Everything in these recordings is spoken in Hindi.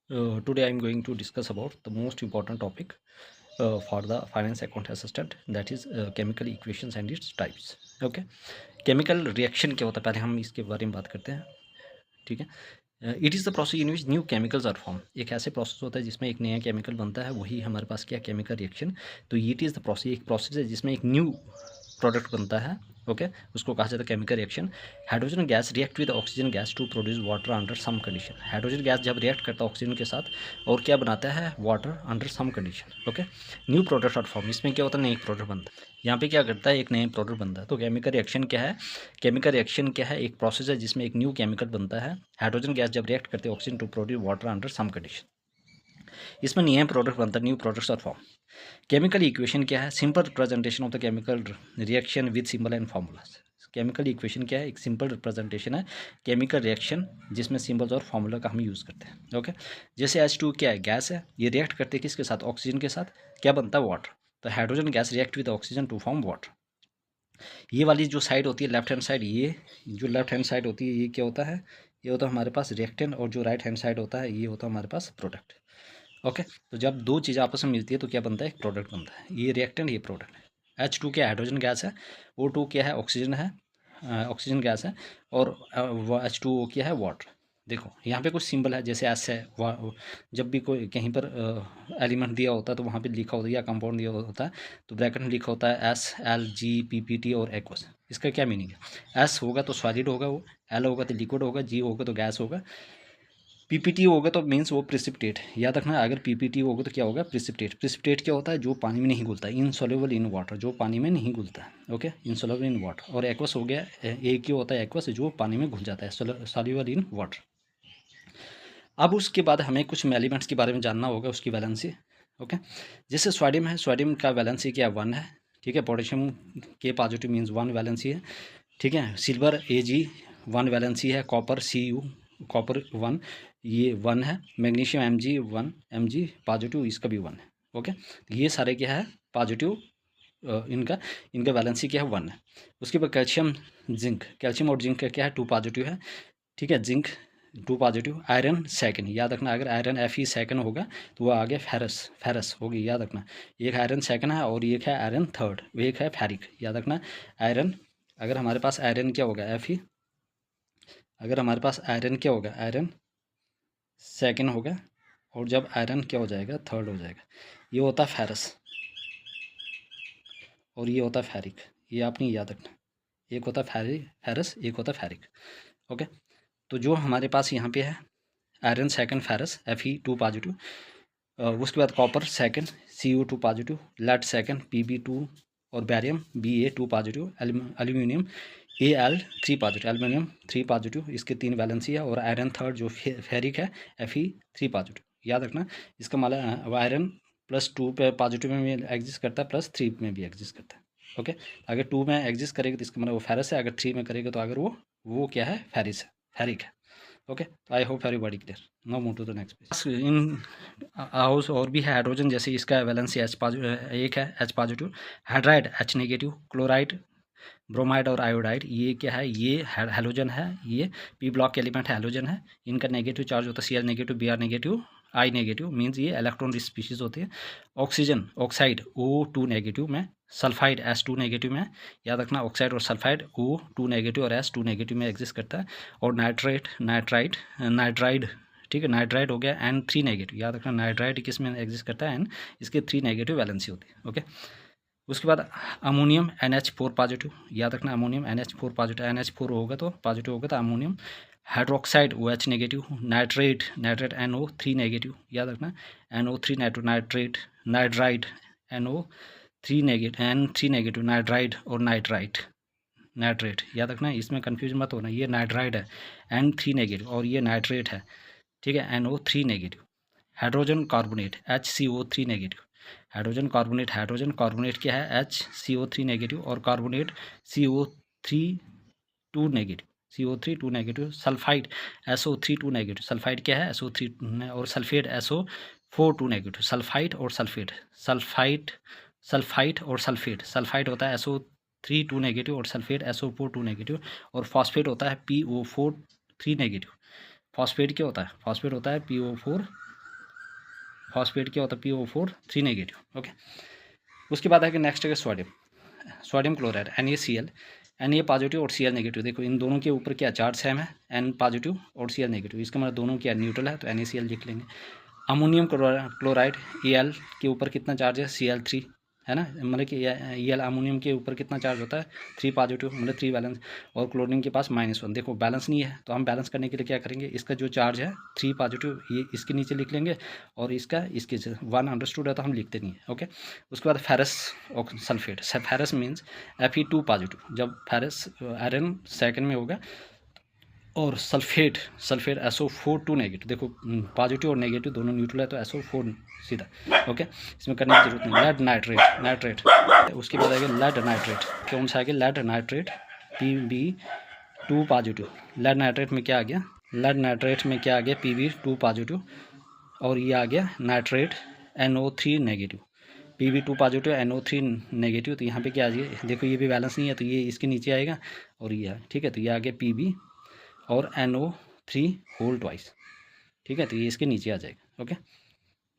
Today I am going to discuss about the most important topic for the finance account assistant, that is chemical equations and its types. Okay, chemical reaction क्या होता है, पहले हम इसके बारे में बात करते हैं. ठीक है. It is the process in which new chemicals are form. एक ऐसे प्रोसेस होता है जिसमें एक नया केमिकल बनता है, वही हमारे पास क्या केमिकल रिएक्शन. तो इट इज़ द प्रोसेस, एक प्रोसेस है जिसमें एक न्यू प्रोडक्ट बनता है. ओके, उसको कहा जाता है chemical reaction. Hydrogen gas react with oxygen gas to produce water under some condition. Hydrogen gas जब रिएक्ट करता है ऑक्सीजन के साथ और क्या बनाता है, water under some condition. Okay, new product are form. इसमें क्या होता है, नई प्रोडक्ट बनता है. यहाँ पे क्या करता है, एक नया प्रोडक्ट बनता है. तो केमिकल रिएक्शन क्या है, केमिकल रिएक्शन क्या है, एक प्रोसेस है जिसमें एक न्यू केमिकल बनता है. हाइड्रोजन गैस जब रिएक्ट करते हैं oxygen to produce water under some condition, इसमें नया प्रोडक्ट बनता है, new products are form. Chemical equation क्या है, simple representation of the chemical reaction with symbol and formulas. Chemical equation क्या है, एक सिंपल रिप्रेजेंटेशन है केमिकल रिएक्शन जिसमें सिंबल्स और फार्मूला का हम यूज़ करते हैं. ओके, जैसे H2 क्या है, गैस है, ये रिएक्ट करते हैं किसके साथ, ऑक्सीजन के साथ, क्या बनता है, वाटर. तो hydrogen gas react with oxygen to form water. ये वाली जो साइड होती है लेफ्ट हैंड साइड, ये जो लेफ्ट हैंड साइड होती है ये क्या होता है, ये होता है हमारे पास रिएक्टेंट, और जो राइट हैंड साइड होता है ये होता है हमारे पास प्रोडक्ट. ओके, तो जब दो चीज़ें आपस में मिलती है तो क्या बनता है, एक प्रोडक्ट बनता है. ये रिएक्टेंट, ये प्रोडक्ट. H2 क्या हाइड्रोजन गैस है, O2 क्या है, ऑक्सीजन है, ऑक्सीजन गैस है, और H2O क्या है, वाटर. देखो यहाँ पे कुछ सिंबल है, जैसे एस है. जब भी कोई कहीं पर एलिमेंट दिया होता है तो वहाँ पे लिखा होता है, या कंपाउंड दिया होता है तो ब्रैकेट में लिखा होता है SLGPPT और एक्वस. इसका क्या मीनिंग है, एस होगा तो सॉलिड होगा, वो एल होगा तो लिक्विड होगा, जी होगा तो गैस होगा, पीपीटी होगा तो मीन्स वो प्रिसिपिटेट. याद रखना, अगर पीपीटी होगा तो क्या होगा, प्रिसिपिटेट. प्रिसिपिटेट क्या होता है, जो पानी में नहीं घुलता, इनसॉल्युबल इन वाटर, जो पानी में नहीं घुलता है. Okay, insoluble in water. और एक्वस हो गया, एक ही होता है एक्वस, जो पानी में घुल जाता है, सॉल्युबल इन वाटर. अब उसके बाद हमें कुछ एलिमेंट्स के बारे में जानना होगा, उसकी वैलेंसी. ओके, जैसे सोडियम है, सोडियम का वैलेंसी क्या, 1 है. ठीक है, पोटेशियम के पॉजिटिव मीन्स 1 वैलेंसी है. ठीक है, सिल्वर Ag 1 वैलेंसी है. कॉपर Cu, कॉपर 1, ये 1 है. मैग्नीशियम Mg 1, Mg पॉजिटिव, इसका भी 1 है. ओके, ये सारे क्या है, पॉजिटिव. इनका इनका वैलेंसी क्या है, 1 है. उसके बाद कैल्शियम जिंक, कैल्शियम और जिंक का क्या है, 2 पॉजिटिव है. ठीक है, जिंक 2 पॉजिटिव. आयरन सेकंड, याद रखना, अगर आयरन Fe सेकंड होगा तो वो आगे फेरस, फेरस होगी, याद रखना. एक आयरन सेकंड है और एक है आयरन थर्ड, एक है फेरिक, याद रखना. आयरन, अगर हमारे पास आयरन क्या होगा, Fe, अगर हमारे पास आयरन क्या होगा, आयरन सेकंड होगा, और जब आयरन क्या हो जाएगा, थर्ड हो जाएगा, ये होता है फेरस, और ये होता है फेरिक. ये आपने याद रखना, एक होता है फेरस, एक होता है फेरिक. ओके, तो जो हमारे पास यहाँ पे है, iron second, ferrous Fe2 positive. उसके बाद copper second, Cu2 positive. Lead second, Pb2, और barium Ba2 positive. Aluminium Al3 positive, aluminium 3 positive, इसके 3 वैलेंसी है. और आयरन थर्ड जो फेरिक है, Fe3 पॉजिटिव. याद रखना, इसका मतलब आयरन +2 पे पॉजिटिव में भी एग्जिस्ट करता है, +3 में भी एग्जिस्ट करता है. ओके, अगर 2 में एग्जिस्ट करेगा तो इसका मतलब वो फेरस है, अगर 3 में करेगा तो अगर वो क्या है, फेरिस है, फेरिक है. ओके, तो I hope everybody clear. Now move to the next page. इन हाउस और भी है हाइड्रोजन, जैसे इसका वैलेंसी H पॉजिटिव, एक है H positive. Hydride H negative. Chloride, bromide और आयोडाइड, ये क्या है, ये हेलोजन है, ये पी ब्लॉक के एलिमेंट हेलोजन है. इनका नेगेटिव चार्ज होता है, Cl negative, Br negative, I negative, means ये इलेक्ट्रॉन रिच स्पीशीज होती है. ऑक्सीजन, ऑक्साइड O2 नेगेटिव में, सल्फाइड H2 नेगेटिव में. याद रखना, ऑक्साइड और सल्फाइड O2 नेगेटिव और H2 नेगेटिव में एग्जिस्ट करता है. और नाइट्रेट, नाइट्राइड, ठीक है, नाइट्राइड हो गया N3 नेगेटिव. याद रखना, नाइट्राइड किस में एग्जिस्ट करता है, N, इसके 3 नेगेटिव वैलेंसी होती है. ओके, उसके बाद अमोनियम NH4 पॉजिटिव. याद रखना, अमोनियम NH4 पॉजिटिव, NH4 होगा तो पॉजिटिव होगा तो ammonium. Hydroxide OH negative. Nitrate NO3 negative. याद रखना, NO3 nitrate, nitride NO3 negative, N3 negative, nitride और नाइट्रेट. याद रखना, इसमें कन्फ्यूजन मत होना, ये नाइट्राइड है N3 नेगेटिव, और ये नाइट्रेट है, ठीक है, NO3 negative. Hydrogen carbonate HCO3 negative. Hydrogen carbonate क्या है, HCO3 नेगेटिव, और carbonate CO3 negative, CO3 negative. Sulphide SO3 negative, sulphide क्या है, SO3, और सल्फेट SO4 नेगेटिव. सल्फाइड और सल्फेट, सल्फाइड और सल्फेट. सल्फाइड होता है SO3 नेगेटिव और सल्फेट SO4 नेगेटिव. और फॉस्फेट होता है PO4 नेगेटिव. फॉस्फेट क्या होता है, फॉस्फेट होता है PO4 फॉस्फेट क्या होता है PO4 3 नेगेटिव। ओके, उसके बाद आगे नेक्स्ट है sodium chloride NaCl, Na positive और Cl नेगेटिव। देखो इन दोनों के ऊपर क्या चार्ज सेम है, N पॉजिटिव और Cl नेगेटिव, इसका मतलब दोनों क्या न्यूट्रल है, तो NaCl लिख लेंगे। अमोनियम क्लोराइड Al के ऊपर कितना चार्ज है, Cl3 है ना, मतलब कि Al अमोनियम के ऊपर कितना चार्ज होता है 3 पॉजिटिव, मतलब 3 बैलेंस, और क्लोरीन के पास -1। देखो बैलेंस नहीं है, तो हम बैलेंस करने के लिए क्या करेंगे, इसका जो चार्ज है 3 पॉजिटिव ये इसके नीचे लिख लेंगे, और इसका इसके 1 अंडरस्टूड है तो हम लिखते नहीं है। ओके, उसके बाद ferrous sulphate, ferrous means Fe2 positive, जब फेरस आयरन सेकंड में होगा, और सल्फेट SO4 2 नेगेटिव। देखो पॉजिटिव और नेगेटिव दोनों न्यूट्रल है, तो SO4 सीधा। ओके, इसमें करने की जरूरत नहीं। लेड नाइट्रेट, उसके बाद आएगा लेड नाइट्रेट, कौन सा आ गया, lead nitrate Pb2 positive. Lead nitrate में क्या आ गया, Pb2 पॉजिटिव, और ये आ गया nitrate NO3 negative, Pb2 positive NO3 negative. तो यहाँ पे क्या आ गया, देखो ये भी बैलेंस नहीं है, तो ये इसके नीचे आएगा, और ये ठीक है, तो ये आ गया Pb और NO3 होल ट्वाइस। ठीक है, तो ये इसके नीचे आ जाएगा। ओके,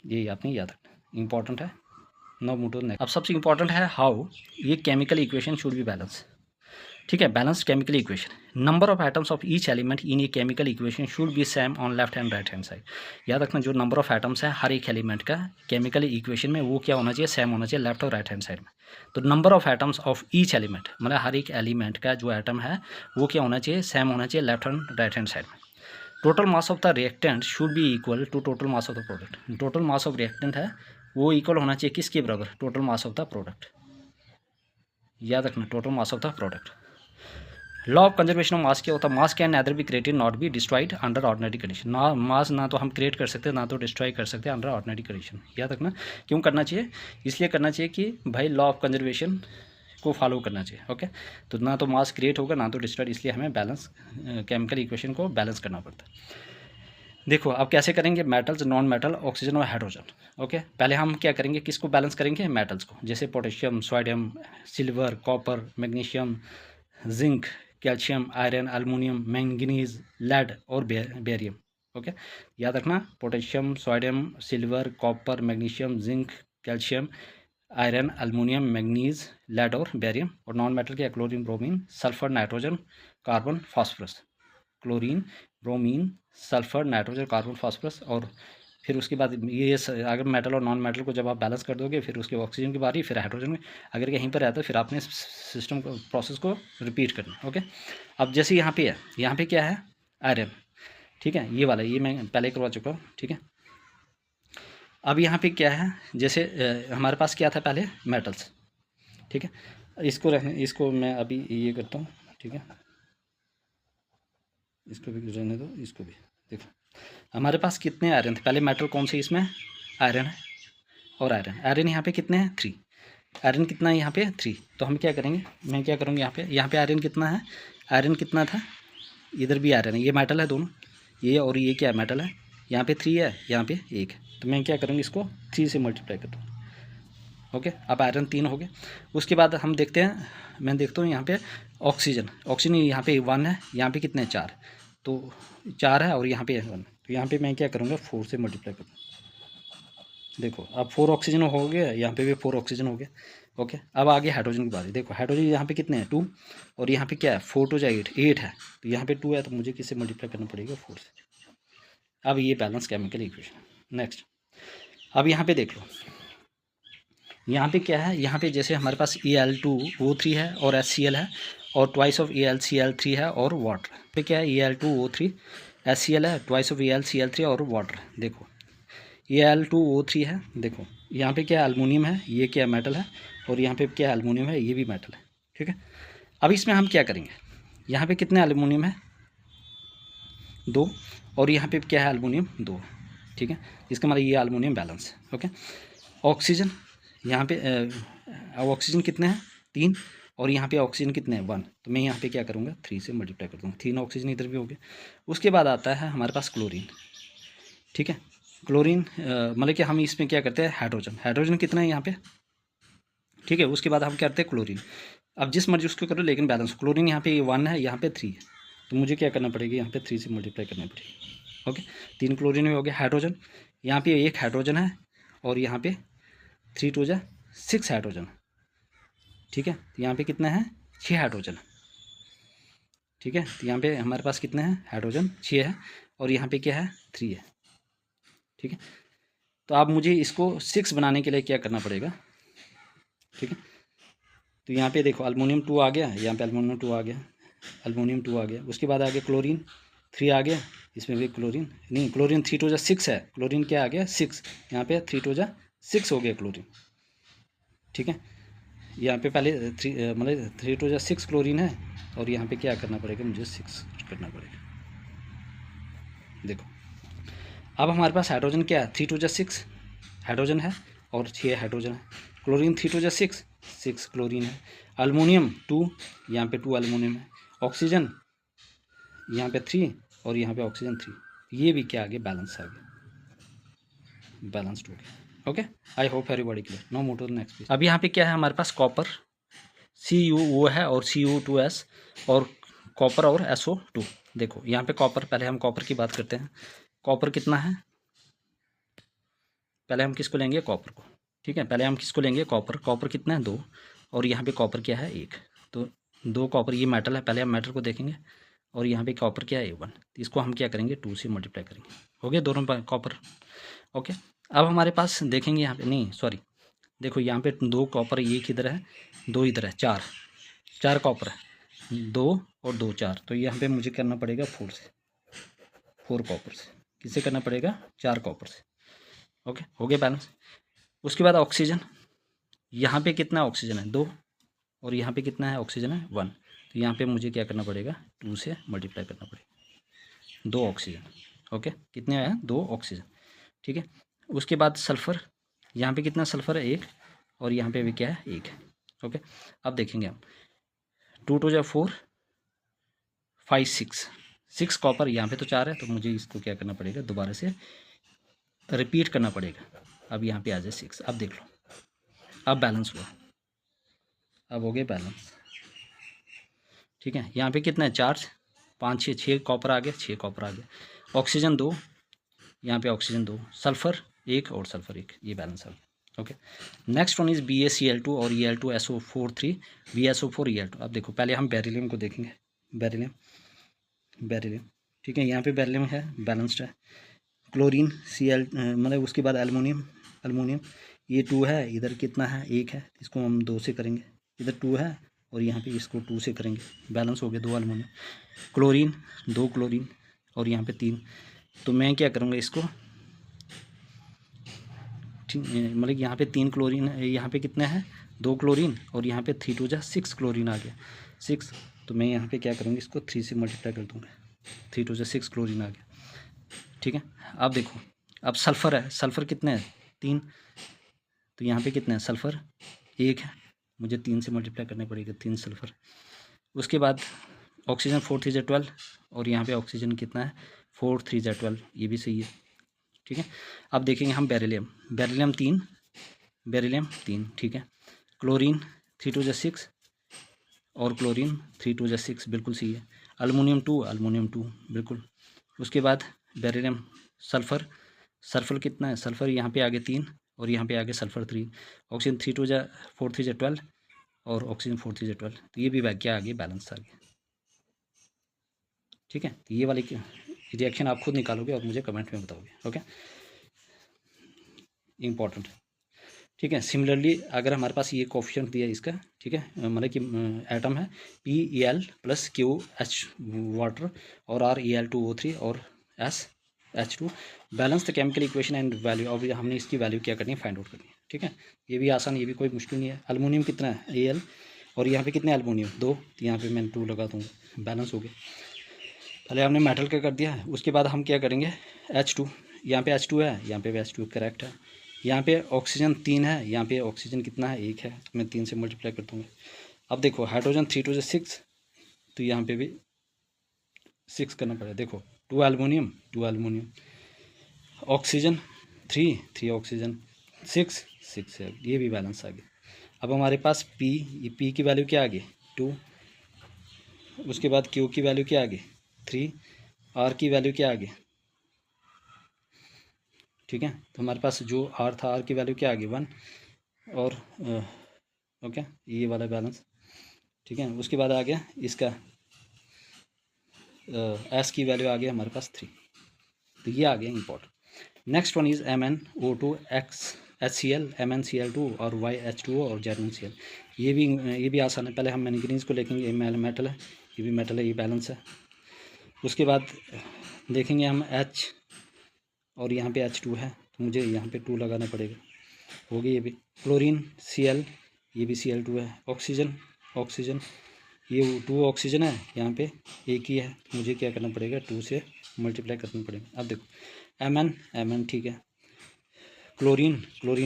ये आपने याद रखना, इंपॉर्टेंट है। No move next. अब सबसे इंपॉर्टेंट है हाउ ये chemical equation should be balance. ठीक है, balanced chemical equation, number of atoms of each element in a chemical equation should be same on left and right hand side. याद रखना, जो नंबर ऑफ एटम्स है हर एक एलिमेंट का केमिकल इक्वेशन में, वो क्या होना चाहिए, सेम होना चाहिए लेफ्ट और राइट हैंड साइड में। तो number of atoms of each element, मतलब हर एक एलिमेंट का जो एटम है वो क्या होना चाहिए, सेम होना चाहिए left and right hand side में। Total mass of the reactant should be equal to total mass of the product. Total mass of reactant है वो इक्वल होना चाहिए किसके बराबर, total mass of the product. याद रखना, total mass of the product. Law of conservation of mass क्या होता है, mass can neither be created not be destroyed under ordinary condition. ना मास ना तो हम क्रिएट कर सकते, ना तो डिस्ट्रॉय कर सकते अंडर ऑर्डिनरी कंडीशन। याद रखना, क्यों करना चाहिए, इसलिए करना चाहिए कि भाई लॉ ऑफ कंजर्वेशन को फॉलो करना चाहिए। ओके, तो ना तो मास क्रिएट होगा ना तो डिस्ट्रॉयड, इसलिए हमें बैलेंस केमिकल इक्वेशन को बैलेंस करना पड़ता है। देखो अब कैसे करेंगे, मेटल्स, नॉन मेटल, ऑक्सीजन और हाइड्रोजन। ओके, पहले हम क्या करेंगे, किसको बैलेंस करेंगे, मेटल्स को, जैसे potassium, sodium, silver, copper, magnesium, zinc, calcium, iron, aluminium, manganese, lead और बेरियम। ओके, याद रखना, potassium, sodium, silver, copper, magnesium, zinc, calcium, iron, aluminium, manganese, lead और बेरियम। और नॉन मेटल के chlorine, bromine, sulphur, nitrogen, carbon, phosphorus. Chlorine, bromine, sulphur, nitrogen, carbon, phosphorus. और फिर उसके बाद ये अगर मेटल और नॉन मेटल को जब आप बैलेंस कर दोगे, फिर उसके ऑक्सीजन की बारी, फिर हाइड्रोजन में, अगर कहीं पर आता है फिर आपने सिस्टम को, प्रोसेस को रिपीट करना। ओके, अब जैसे यहाँ पे है, यहाँ पे क्या है, आयरन। ठीक है, ये वाला ये मैं पहले करवा चुका हूँ। ठीक है, अब यहाँ पे क्या है, जैसे हमारे पास क्या था पहले, मेटल्स। ठीक है, इसको मैं अभी ये करता हूँ। ठीक है, इसको भी रहने दो, इसको भी। देखो हमारे पास कितने आयरन थे पहले, मेटल कौन से, इसमें आयरन है, और आयरन यहाँ पे कितने हैं, 3। आयरन कितना है यहाँ पे, 3। तो हम क्या करेंगे, मैं क्या करूँगी, यहाँ पे आयरन कितना है, आयरन कितना था, इधर भी आयरन है, ये मेटल है दोनों, ये और ये क्या मेटल है, यहाँ पे 3 है, यहाँ पे 1 है। तो मैं क्या करूँगी, इसको 3 से मल्टीप्लाई कर दूँ। ओके, अब आयरन 3 हो गए। उसके बाद हम देखते हैं, मैं देखता हूँ यहाँ पे ऑक्सीजन यहाँ पे 1 है, यहाँ पे कितने 4, तो 4 है, और यहाँ पे 1। तो यहाँ पे मैं क्या करूँगा, 4 से मल्टीप्लाई करूँ। देखो अब 4 ऑक्सीजन हो गया, यहाँ पे भी 4 ऑक्सीजन हो गया। ओके, अब आगे हाइड्रोजन की बात। देखो हाइड्रोजन यहाँ पे कितने हैं, 2, और यहाँ पे क्या है, 4 2 8, 8 है, तो यहाँ पे 2 है, तो मुझे किससे मल्टीप्लाई करना पड़ेगा, 4 से। अब ये बैलेंस केमिकल इक्वेशन। नेक्स्ट, अब यहाँ पे देख लो, यहाँ पे क्या है, यहाँ पे जैसे हमारे पास Al2O3 है और HCl है, और ट्वाइस ऑफ AlCl3 है, और वाटर पे क्या है, Al2O3 HCl है, ट्वाइस ऑफ AlCl3 और वाटर। देखो Al2O3 है, देखो यहाँ पे क्या अल्मोनियम है, ये क्या मेटल है, और यहाँ पे क्या अल्मोनियम है, ये भी मेटल है। ठीक है, अब इसमें हम क्या करेंगे, यहाँ पे कितने अल्मोनियम है, 2, और यहाँ पे क्या है, अल्मोनियम 2। ठीक है, इसका मतलब ये अल्मोनियम बैलेंस है। ओके, ऑक्सीजन यहाँ पे ऑक्सीजन कितने हैं, 3, और यहाँ पे ऑक्सीजन कितने हैं, 1। तो मैं यहाँ पे क्या करूँगा, 3 से मल्टीप्लाई कर दूँगा, 3 ऑक्सीजन इधर भी हो गया। उसके बाद आता है हमारे पास क्लोरीन। ठीक है, क्लोरीन मतलब कि हम इसमें क्या करते हैं, हाइड्रोजन कितना है यहाँ पे। ठीक है, उसके बाद हम क्या करते हैं, क्लोरीन। अब जिस मर्जी उसको करो, लेकिन बैलेंस। क्लोरीन यहाँ पे 1 है, यहाँ पे 3 है, तो मुझे क्या करना पड़ेगा, यहाँ पे 3 से मल्टीप्लाई करना पड़ेगा। ओके, 3 क्लोरीन में हो गया। हाइड्रोजन, यहाँ पे 1 हाइड्रोजन है, और यहाँ पे 3 2 जा 6 हाइड्रोजन, ठीक है। तो यहाँ पे कितना है 6 हाइड्रोजन, ठीक है। तो यहाँ पे हमारे पास कितने हैं हाइड्रोजन 6 है, और यहाँ पे क्या है 3 है, ठीक है। तो अब मुझे इसको 6 बनाने के लिए क्या करना पड़ेगा, ठीक है। तो यहाँ पे देखो अल्मोनियम 2 आ गया, यहाँ पे अल्मोनियम 2 आ गया, अल्मोनियम 2 आ गया। उसके बाद आ गया क्लोरीन 3 आ गया, इसमें भी क्लोरीन नहीं, क्लोरीन 3 2 जा 6 है, क्लोरीन क्या आ गया 6, यहाँ पे 3 2 जा 6 हो गया क्लोरीन, ठीक है। यहाँ पे पहले 3 मतलब 3 2 जा 6 क्लोरीन है, और यहाँ पे क्या करना पड़ेगा मुझे 6 करना पड़ेगा। देखो अब हमारे पास हाइड्रोजन क्या है 3 2 जा 6 हाइड्रोजन है, और 6 हाइड्रोजन है। क्लोरीन 3 2 जा 6 क्लोरीन है। अल्मोनियम 2, यहाँ पे 2 अल्मोनियम है। ऑक्सीजन यहाँ पे 3, और यहाँ पे ऑक्सीजन 3, ये भी क्या आ गया बैलेंस आ गया, बैलेंस्ड हो गया। Okay, I hope everybody clear, no more to the next page. अब यहाँ पे क्या है हमारे पास कॉपर CuO है और Cu2S, और कॉपर और SO2। देखो यहाँ पे कॉपर, पहले हम कॉपर की बात करते हैं। कॉपर कितना है, पहले हम किसको लेंगे कॉपर को, ठीक है। पहले हम किसको लेंगे कॉपर, कॉपर कितना है 2, और यहाँ पे कॉपर क्या है 1, तो 2 कॉपर, ये मेटल है, पहले हम मेटल को देखेंगे। और यहाँ पे कॉपर क्या है 1, तो इसको हम क्या करेंगे 2 से मल्टीप्लाई करेंगे, हो गए दोनों कॉपर। ओके, अब हमारे पास देखेंगे यहाँ पे, नहीं सॉरी, देखो यहाँ पे 2 कॉपर, एक इधर है 2 इधर है, 4 कॉपर है, 2 और 2 4, तो यहाँ पे मुझे करना पड़ेगा 4 कॉपर से, किससे करना पड़ेगा 4 कॉपर से। ओके, हो गया बैलेंस। उसके बाद ऑक्सीजन, यहाँ पे कितना ऑक्सीजन है 2, और यहाँ पे कितना है ऑक्सीजन है 1, तो यहाँ पे मुझे क्या करना पड़ेगा 2 से मल्टीप्लाई करना पड़ेगा, 2 ऑक्सीजन। ओके, कितने आया 2 ऑक्सीजन, ठीक है। उसके बाद सल्फ़र, यहाँ पे कितना सल्फ़र है 1, और यहाँ पे भी क्या है 1 है। ओके, अब देखेंगे हम 2 2 जा 4 5 6 कॉपर, यहाँ पे तो 4 है, तो मुझे इसको क्या करना पड़ेगा दोबारा से रिपीट करना पड़ेगा। अब यहाँ पे आ जाए 6, अब देख लो, अब बैलेंस हुआ, अब हो गया बैलेंस, ठीक है। यहाँ पे कितना है 4 5 6 कॉपर आ गया, 6 कॉपर आ गया। ऑक्सीजन 2, यहाँ पे ऑक्सीजन 2, सल्फ़र 1 और सल्फ़र 1, ये बैलेंस आ गया। Okay, next one is BaCl2 और Al2SO4 3 BSO4 Al2। अब देखो पहले हम बेरिलियम को देखेंगे, बेरिलियम, ठीक है। यहाँ पे बेरिलियम है, बैलेंस्ड है। क्लोरीन Cl, मतलब उसके बाद अल्मोनियम ये 2 है, इधर कितना है 1 है, इसको हम 2 से करेंगे, इधर 2 है, और यहाँ पे इसको 2 से करेंगे, बैलेंस हो गया 2 अल्मोनियम। क्लोरीन 2 क्लोरीन, और यहाँ पे 3, तो मैं क्या करूँगा इसको, ठीक, मतलब यहाँ पे 3 क्लोरीन, यहाँ पे कितना है 2 क्लोरीन, और यहाँ पे 3 2 जा 6 क्लोरीन आ गया 6, तो मैं यहाँ पे क्या करूँगा इसको 3 से मल्टीप्लाई कर दूँगा, 3 2 जा 6 क्लोरीन आ गया, ठीक है। अब देखो, अब सल्फ़र है, सल्फ़र कितने हैं 3, तो यहाँ पे कितने हैं सल्फ़र 1 है, मुझे 3 से मल्टीप्लाई करने पड़ेगा 3 सल्फ़र। उसके बाद ऑक्सीजन 4 3 जा 12, और यहाँ पे ऑक्सीजन कितना है 4 3 जा 12, ये भी सही है, ठीक है। अब देखेंगे हम बेरिलियम 3, ठीक है। क्लोरीन 3 2 जा 6, और क्लोरीन 3 2 जा 6, बिल्कुल सही है। अल्मोनियम 2 बिल्कुल। उसके बाद बेरिलियम, सल्फ़र कितना है, सल्फ़र यहाँ पे आगे 3, और यहाँ पे आगे सल्फ़र 3। ऑक्सीजन 3 2 जा 4 3 जा 12, और ऑक्सीजन 4 3 जा 12, तो ये भी क्या आ गया बैलेंस आ गया, ठीक है। तो ये वाली रिएक्शन आप खुद निकालोगे और मुझे कमेंट में बताओगे। ओके, इम्पॉर्टेंट, ठीक है। सिमिलरली अगर हमारे पास ये कोफिशिएंट दिया है इसका, ठीक है, मतलब कि एटम है PeL + QH वाटर, और ReL2O3 और SH2, balance the chemical equation and value. अब हमने इसकी वैल्यू क्या करनी है फाइंड आउट करनी है, ठीक है। ये भी आसान, ये भी कोई मुश्किल नहीं है। अल्मोनियम कितना है Al, और यहाँ पे कितने अल्मोनियम 2, तो यहाँ पे मैं 2 लगा दूँगा, बैलेंस हो गया। पहले हमने मेटल का कर दिया, उसके बाद हम क्या करेंगे H2, यहाँ पे H2 है, यहाँ पे भी H2 करेक्ट है। यहाँ पे ऑक्सीजन 3 है, यहाँ पे ऑक्सीजन कितना है 1 है, मैं 3 से मल्टीप्लाई कर दूँगा। अब देखो हाइड्रोजन 3 2 जा 6, तो यहाँ पे भी 6 करना पड़ेगा। देखो 2 अल्मोनियम, ऑक्सीजन 3 ऑक्सीजन, 6 है, ये भी बैलेंस आ गया। अब हमारे पास ये P की वैल्यू क्या आ गई 2, उसके बाद Q की वैल्यू क्या आ गई 3, R की वैल्यू क्या आ गई ठीक है। तो हमारे पास जो आर था, आर की वैल्यू क्या आ गई 1 और ओके ये वाला बैलेंस, ठीक है। उसके बाद आ गया इसका एस की वैल्यू आ गई हमारे पास 3, तो ये आ गया important. Next one is MnO2 X HCl MnCl2 और YH2O और ZnCl। ये भी आसान है। पहले हम मैंगनीज को लेंगे, ये मेटल है, ये भी मेटल है, ये बैलेंस है। उसके बाद देखेंगे हम H और यहाँ पे H2 है, तो मुझे यहाँ पे 2 लगाना पड़ेगा, होगी ये भी। क्लोरीन Cl, ये भी Cl2 है। ऑक्सीजन ये 2 ऑक्सीजन है, यहाँ पे एक ही है, तो मुझे क्या करना पड़ेगा, 2 से मल्टीप्लाई करना पड़ेगा। अब देखो Mn ठीक है। क्लोरीन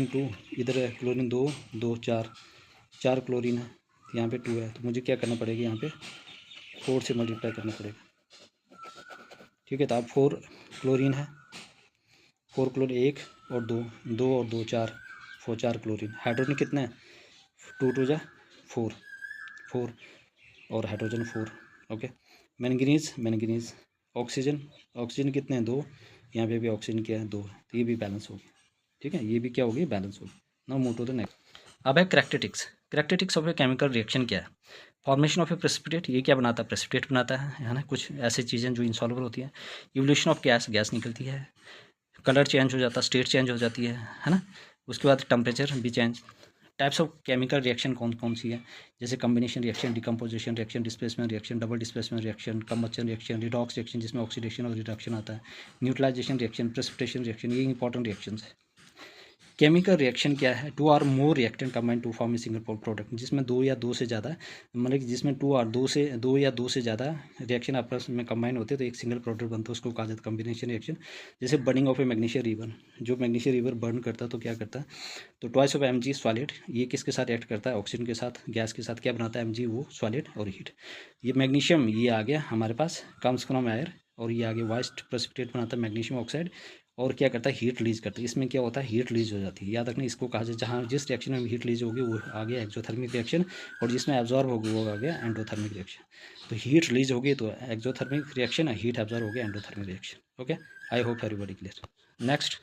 2 इधर है, क्लोरीन 2 4 क्लोरीन है, यहाँ पे 2 है, तो मुझे क्या करना पड़ेगा, यहाँ पे 4 से मल्टीप्लाई करना पड़ेगा, ठीक है। तो अब 4 क्लोरीन है, 4 क्लोरीन 1 और 2 और 2 4 क्लोरीन। हाइड्रोजन कितने हैं, 2 2 4 और हाइड्रोजन 4, ओके। मैंगनीज ऑक्सीजन कितने हैं, 2, यहाँ पे भी ऑक्सीजन क्या है, 2 है, तो ये भी बैलेंस होगी, ठीक है। ये भी क्या होगी, बैलेंस होगी। Now move to the next. अब है characteristics of a chemical reaction क्या है। फॉर्मेशन ऑफ ए प्रेसिपिटेट, ये क्या बनाता है, प्रेसिपिटेट बनाता है ना, कुछ ऐसी चीज़ें जो इंसॉल्युबल होती हैं। इवोल्यूशन ऑफ गैस निकलती है, कलर चेंज हो जाता है, स्टेट चेंज हो जाती है ना। उसके बाद टेम्परेचर भी change. Types of chemical reaction कौन कौन सी है, जैसे combination reaction, decomposition reaction, displacement reaction, double displacement reaction, combustion reaction, redox reaction जिसमें ऑक्सीडेशन और रिडक्शन आता है, न्यूट्रलाइजेशन रिएक्शन, प्रेसिपिटेशन रिएक्शन, ये इंपॉर्टेंट रिएक्शन है। केमिकल रिएक्शन क्या है, 2 और more reactant combine to form a single product, जिसमें 2 या 2 से ज़्यादा, मतलब जिसमें 2 या 2 से ज़्यादा रिएक्शन आपस में कंबाइन होते हैं तो एक सिंगल प्रोडक्ट बनता है, उसको कहा जाता है कॉम्बिनेशन रिएक्शन। जैसे burning of A magnesium river, जो मैग्नीशियम रिवर बर्न करता है तो क्या करता है, तो ट्वाइस ऑफ Mg सॉलिड, ये किसके साथ रिएक्ट करता है, ऑक्सीजन के साथ, गैस के साथ क्या बनाता है Mg, वो सॉलिड और हीट। ये मैग्नीशियम ये आ गया हमारे पास, कम्स फ्रॉम एयर, और ये आगे वाइस्ट प्रेसिपिटेट बनाता है मैग्नीशियम ऑक्साइड, और क्या करता है, हीट रिलीज करता है। इसमें क्या होता है, हीट रिलीज हो जाती है, याद रखना इसको कहा जाए, जहाँ जिस रिएक्शन में हीट रिलीज होगी वो आ गया एक्सोथर्मिक रिएक्शन, और जिसमें एब्जॉर्ब होगी वो आ गया एंडोथर्मिक रिएक्शन। तो हीट रिलीज होगी तो एक्सोथर्मिक रिएक्शन है, हीट एब्जॉर्ब हो गया endothermic reaction, okay. I hope everybody clear. Next,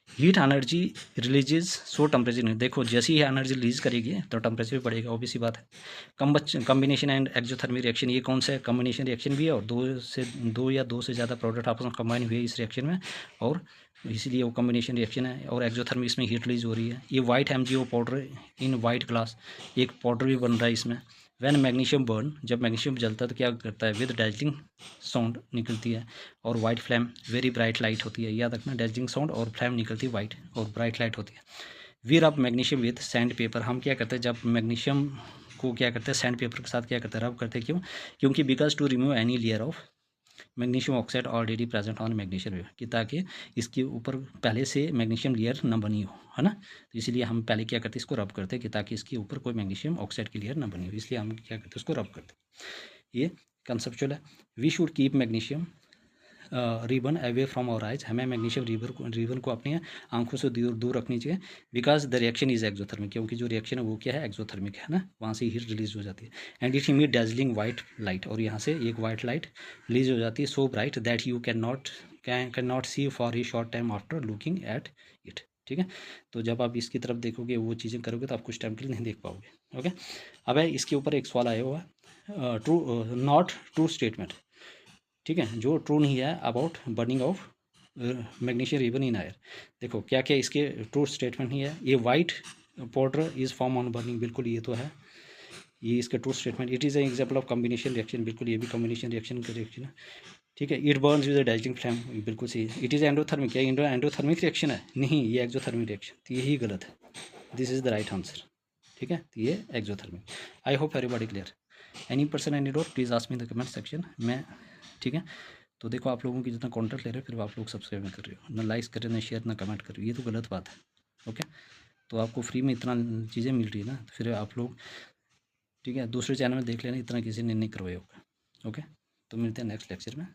heat energy releases so temperature नहीं, देखो जैसी ही एनर्जी रिलीज करेगी तो टेम्परेचर भी बढ़ेगा, ऑब्वियस सी बात है। कम्बिनेशन एंड एक्सोथर्मिक रिएक्शन, ये कौन सा है, कम्बिनेशन रिएक्शन भी है, और 2 या 2 से ज़्यादा प्रोडक्ट आपस में कंबाइन हुए इस रिएक्शन में, और इसलिए वो कम्बिनेशन रिएक्शन है। और एक्सोथर्मिक इसमें हीट रिलीज हो रही है। ये white MgO powder in white glass, एक पाउडर भी बन रहा है इसमें। वैन मैग्नीशियम बर्न, जब मैग्नीशियम जलता है तो क्या करता है, विद डैजलिंग साउंड निकलती है, और white flame, very bright light होती है, याद रखना, डैजलिंग साउंड और फ्लैम निकलती है वाइट और ब्राइट लाइट होती है। वी रब मैग्नीशियम विद सैंड पेपर, हम क्या करते हैं, जब मैग्नीशियम को क्या करते हैं, सैंड पेपर के साथ क्या करते हैं, रब करते हैं, क्यों, क्योंकि because to remove any layer of magnesium oxide already present on magnesium layer, कि ताकि इसके ऊपर पहले से मैग्नीशियम लेयर न बनी हो, है ना। तो इसलिए हम पहले क्या करते हैं, इसको रब करते हैं, कि ताकि इसके ऊपर कोई मैग्नीशियम ऑक्साइड की लेयर न बनी हो, इसलिए हम क्या करते हैं, उसको रब करते हैं। ये कंसेप्चुअल है। We should keep magnesium ribbon away from our eyes, हमें मैग्नीशियम रिबन को अपनी आंखों से दूर रखनी चाहिए, because the reaction is exothermic, क्योंकि जो रिएक्शन है वो क्या है, एक्सोथर्मिक है ना, वहाँ से हीट रिलीज हो जाती है। And it emit dazzling white light, और यहाँ से एक वाइट लाइट रिलीज हो जाती है, so bright that you can not see for a short time after looking at it, ठीक है। तो जब आप इसकी तरफ देखोगे, वो चीज़ें करोगे, तो आप कुछ टाइम के लिए नहीं देख पाओगे, ओके। अब है इसके ऊपर एक सवाल आया हुआ है, नॉट ट्रू स्टेटमेंट, ठीक है, जो ट्रू नहीं है about burning of magnesium ribbon in air. देखो क्या क्या इसके ट्रू स्टेटमेंट नहीं है। ये white powder is form on burning, बिल्कुल ये तो है, ये इसका true statement. It is an example of combination reaction, बिल्कुल ये भी कॉम्बिनेशन रिएक्शन का रिएक्शन है, ठीक है। इट बर्न्स विद डाइजिंग फ्लेम, बिल्कुल सही है। इट इज़ एंडोथर्मिक, क्या एंडोथर्मिक रिएक्शन है, नहीं, ये एक्सोथर्मिक रिएक्शन, तो यही गलत है, this is the right answer, ठीक है। तो ये exothermic. I hope everybody clear. Any person any doubt please ask me in the comment section में, ठीक है। तो देखो आप लोगों की जितना कॉन्टेक्ट ले रहे हो, फिर आप लोग सब्सक्राइब नहीं कर रहे हो, ना लाइक कर रहे हो, ना शेयर, ना कमेंट कर रहे हो, ये तो गलत बात है, ओके। तो आपको फ्री में इतना चीज़ें मिल रही है ना, तो फिर आप लोग, ठीक है, दूसरे चैनल में देख लेना, इतना किसी ने नहीं करवाया होगा, ओके। तो मिलते हैं नेक्स्ट लेक्चर में।